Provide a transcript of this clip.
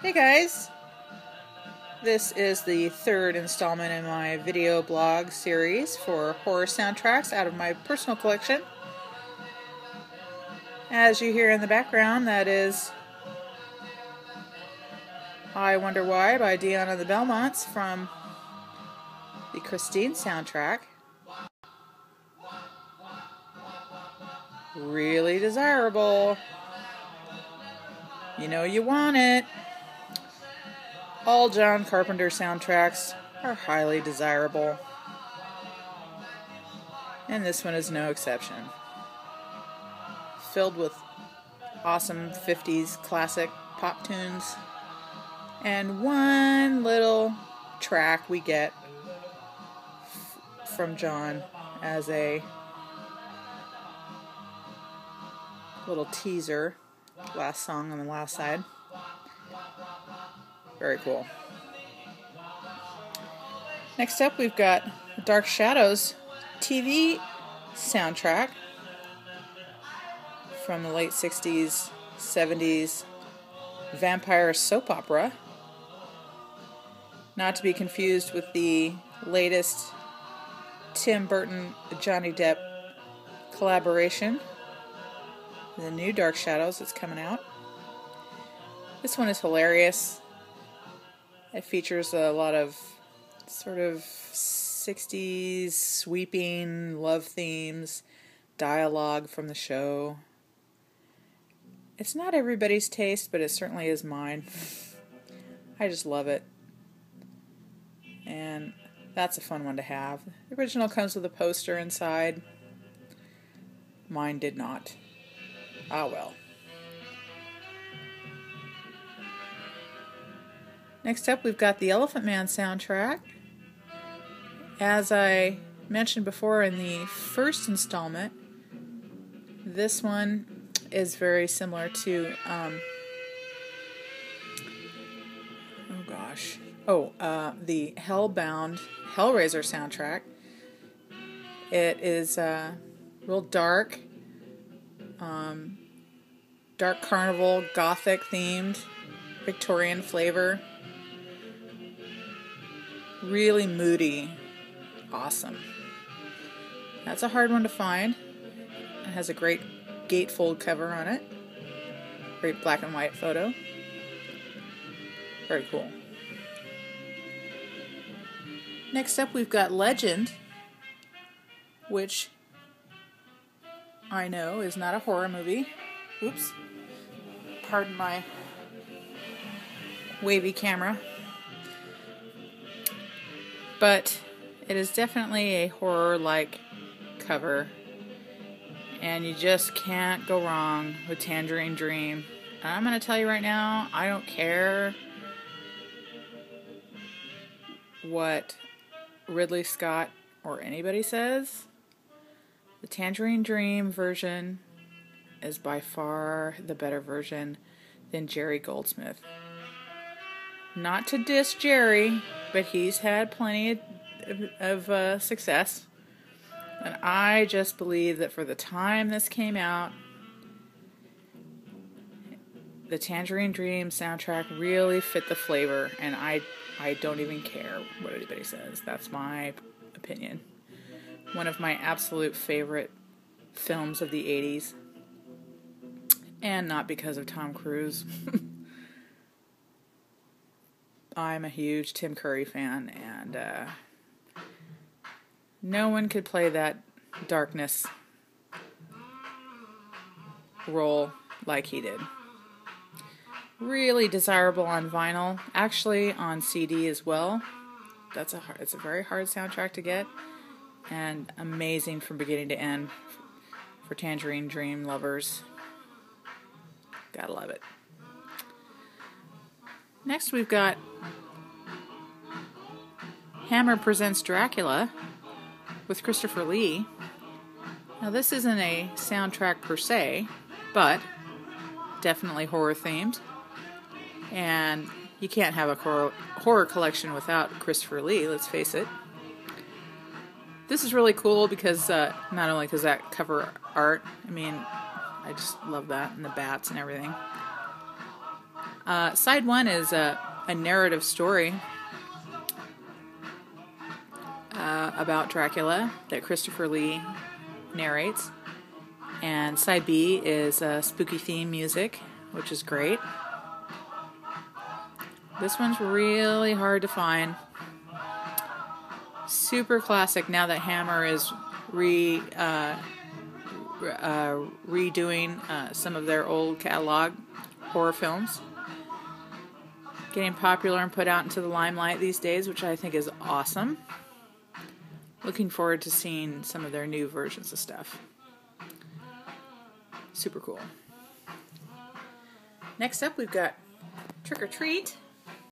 Hey guys, this is the third installment in my video blog series for horror soundtracks out of my personal collection. As you hear in the background, that is I Wonder Why by Dion and the Belmonts from the Christine soundtrack. Really desirable. You know you want it. All John Carpenter soundtracks are highly desirable, and this one is no exception. Filled with awesome 50s classic pop tunes, and one little track we get from John as a little teaser, last song on the last side. Very cool. Next up, we've got Dark Shadows TV soundtrack from the late 60s, 70s vampire soap opera. Not to be confused with the latest Tim Burton Johnny Depp collaboration, the new Dark Shadows that's coming out. This one is hilarious. It features a lot of sort of 60s sweeping love themes, dialogue from the show. It's not everybody's taste, but it certainly is mine. I just love it. And that's a fun one to have. The original comes with a poster inside. Mine did not. Ah well. Next up, we've got the Elephant Man soundtrack. As I mentioned before in the first installment, this one is very similar to, the Hellbound Hellraiser soundtrack. It is real dark, dark carnival, gothic themed, Victorian flavor. Really moody. Awesome. That's a hard one to find. It has a great gatefold cover on it. Great black and white photo. Very cool. Next up, we've got Legend, which I know is not a horror movie. Oops. Pardon my wavy camera. But it is definitely a horror-like cover, and you just can't go wrong with Tangerine Dream. And I'm going to tell you right now, I don't care what Ridley Scott or anybody says. The Tangerine Dream version is by far the better version than Jerry Goldsmith. Not to diss Jerry, but he's had plenty of success. And I just believe that for the time this came out, the Tangerine Dream soundtrack really fit the flavor, and I don't even care what anybody says. That's my opinion. One of my absolute favorite films of the 80s. And not because of Tom Cruise. I'm a huge Tim Curry fan, and no one could play that darkness role like he did. Really desirable on vinyl, actually on CD as well. It's a very hard soundtrack to get, and amazing from beginning to end for Tangerine Dream lovers. Gotta love it. Next, we've got Hammer Presents Dracula with Christopher Lee. Now, this isn't a soundtrack per se, but definitely horror themed. And you can't have a horror collection without Christopher Lee, let's face it. This is really cool because not only because that cover art, I mean, I just love that, and the bats and everything. Side 1 is a narrative story about Dracula that Christopher Lee narrates. And Side B is spooky theme music, which is great. This one's really hard to find. Super classic now that Hammer is redoing some of their old catalog horror films. Getting popular and put out into the limelight these days, which I think is awesome. Looking forward to seeing some of their new versions of stuff. Super cool. Next up, we've got Trick or Treat.